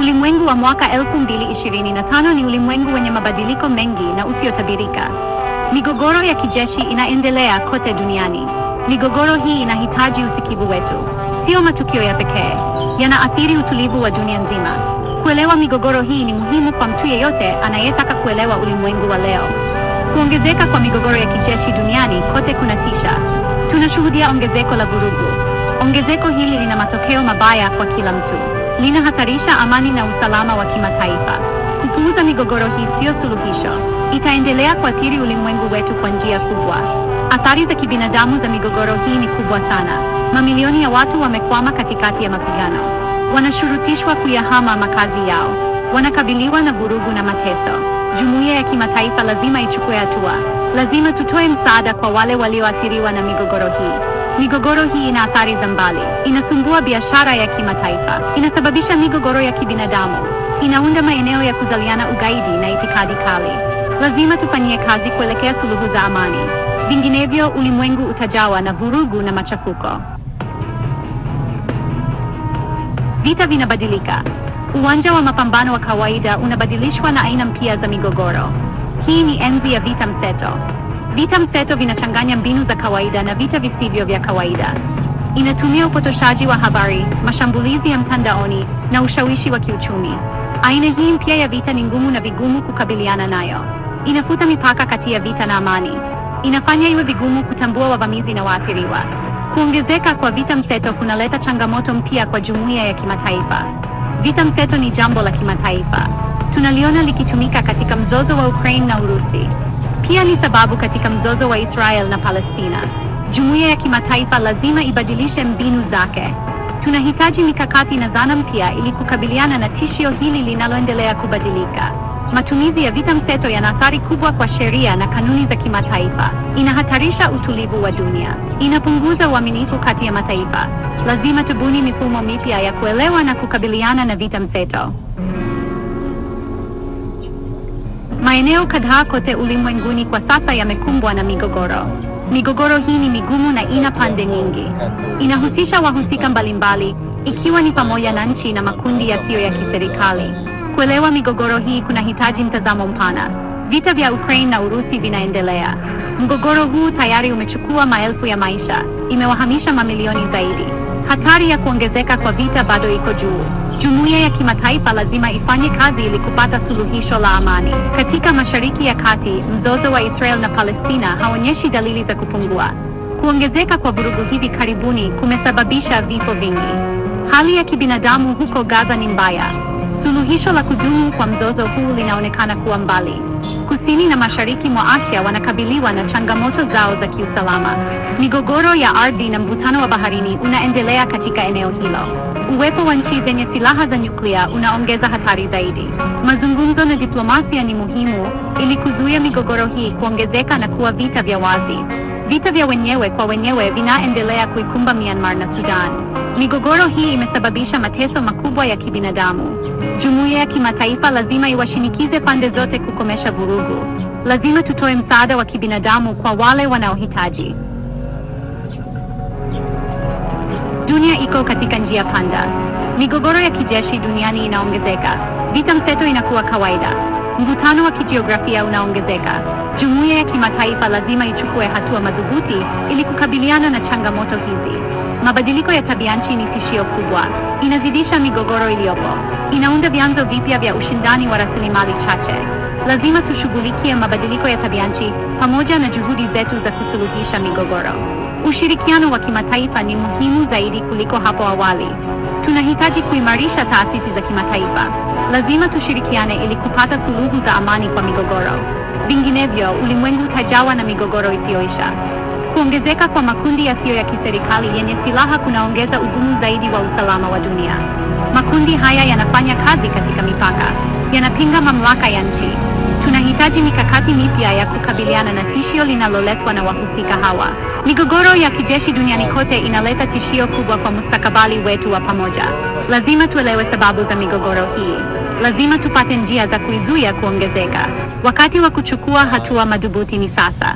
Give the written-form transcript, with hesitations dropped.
Ulimwengu wa mwaka 2025 ni ulimwengu wenye mabadiliko mengi na usiotabirika. Migogoro ya kijeshi inaendelea kote duniani. Migogoro hii inahitaji usikivu wetu. Sio matukio ya pekee, yanaathiri utulivu wa dunia nzima. Kuelewa migogoro hii ni muhimu kwa mtu yeyote anayetaka kuelewa ulimwengu wa leo. Kuongezeka kwa migogoro ya kijeshi duniani kote kunatisha. Tunashuhudia ongezeko la vurugu. Ongezeko hili lina matokeo mabaya kwa kila mtu. Linahatarisha amani na usalama wa kimataifa. Kupuuza migogoro hii sio suluhisho. Itaendelea kuathiri ulimwengu wetu kwa njia kubwa. Athari za kibinadamu za migogoro hii ni kubwa sana. Mamilioni ya watu wamekwama katikati ya mapigano. Wanashurutishwa kuyahama makazi yao. Wanakabiliwa na vurugu na mateso. Jumuiya ya kimataifa lazima ichukue hatua. Lazima tutoe msaada kwa wale walioathiriwa na migogoro hii. Migogoro hii ina athari za mbali. Inasumbua biashara ya kimataifa. Inasababisha migogoro ya kibinadamu. Inaunda maeneo ya kuzaliana ugaidi na itikadi kali. Lazima tufanyie kazi kuelekea suluhu za amani. Vinginevyo ulimwengu utajawa na vurugu na machafuko. Vita vinabadilika. Uwanja wa mapambano wa kawaida unabadilishwa na aina mpya za migogoro. Hii ni enzi ya vita mseto. Vita mseto vinachanganya mbinu za kawaida na vita visivyo vya kawaida. Inatumia upotoshaji wa habari, mashambulizi ya mtandaoni na ushawishi wa kiuchumi. Aina hii mpya ya vita ni ngumu na vigumu kukabiliana nayo. Inafuta mipaka kati ya vita na amani. Inafanya iwe vigumu kutambua wavamizi na waathiriwa. Kuongezeka kwa vita mseto kunaleta changamoto mpya kwa jumuiya ya kimataifa. Vita mseto ni jambo la kimataifa. Tunaliona likitumika katika mzozo wa Ukraine na Urusi. Pia ni sababu katika mzozo wa Israel na Palestina. Jumuiya ya kimataifa lazima ibadilishe mbinu zake. Tunahitaji mikakati na zana mpya ili kukabiliana na tishio hili linaloendelea kubadilika. Matumizi ya vita mseto yana athari kubwa kwa sheria na kanuni za kimataifa. Inahatarisha utulivu wa dunia. Inapunguza uaminifu kati ya mataifa. Lazima tubuni mifumo mipya ya kuelewa na kukabiliana na vita mseto. Maeneo kadhaa kote ulimwenguni kwa sasa yamekumbwa na migogoro. Migogoro hii ni migumu na ina pande nyingi. Inahusisha wahusika mbalimbali, ikiwa ni pamoja na nchi na makundi yasiyo ya kiserikali. Kuelewa migogoro hii kunahitaji mtazamo mpana. Vita vya Ukraine na Urusi vinaendelea. Mgogoro huu tayari umechukua maelfu ya maisha, imewahamisha mamilioni zaidi. Hatari ya kuongezeka kwa vita bado iko juu. Jumuiya ya kimataifa lazima ifanye kazi ili kupata suluhisho la amani. Katika Mashariki ya Kati, mzozo wa Israel na Palestina haonyeshi dalili za kupungua. Kuongezeka kwa vurugu hivi karibuni kumesababisha vifo vingi. Hali ya kibinadamu huko Gaza ni mbaya. Suluhisho la kudumu kwa mzozo huu linaonekana kuwa mbali. Kusini na mashariki mwa Asia wanakabiliwa na changamoto zao za kiusalama. Migogoro ya ardhi na mvutano wa baharini unaendelea katika eneo hilo. Uwepo wa nchi zenye silaha za nyuklia unaongeza hatari zaidi. Mazungumzo na diplomasia ni muhimu ili kuzuia migogoro hii kuongezeka na kuwa vita vya wazi. Vita vya wenyewe kwa wenyewe vinaendelea kuikumba Myanmar na Sudan. Migogoro hii imesababisha mateso makubwa ya kibinadamu. Jumuiya ya kimataifa lazima iwashinikize pande zote kukomesha vurugu. Lazima tutoe msaada wa kibinadamu kwa wale wanaohitaji. Dunia iko katika njia panda. Migogoro ya kijeshi duniani inaongezeka. Vita mseto inakuwa kawaida. Mvutano wa kijiografia unaongezeka. Jumuiya ya kimataifa lazima ichukue hatua madhubuti ili kukabiliana na changamoto hizi. Mabadiliko ya tabianchi ni tishio kubwa. Inazidisha migogoro iliyopo. Inaunda vyanzo vipya vya ushindani wa rasilimali chache. Lazima tushughulikie mabadiliko ya tabianchi pamoja na juhudi zetu za kusuluhisha migogoro. Ushirikiano wa kimataifa ni muhimu zaidi kuliko hapo awali. Tunahitaji kuimarisha taasisi za kimataifa. Lazima tushirikiane ili kupata suluhu za amani kwa migogoro. Vinginevyo, ulimwengu utajawa na migogoro isiyoisha. Kuongezeka kwa makundi yasiyo ya kiserikali yenye silaha kunaongeza ugumu zaidi wa usalama wa dunia. Makundi haya yanafanya kazi katika mipaka. Yanapinga mamlaka ya nchi. Tunahitaji mikakati mipya ya kukabiliana na tishio linaloletwa na wahusika hawa. Migogoro ya kijeshi duniani kote inaleta tishio kubwa kwa mustakabali wetu wa pamoja. Lazima tuelewe sababu za migogoro hii. Lazima tupate njia za kuizuia kuongezeka. Wakati wa kuchukua hatua madhubuti ni sasa.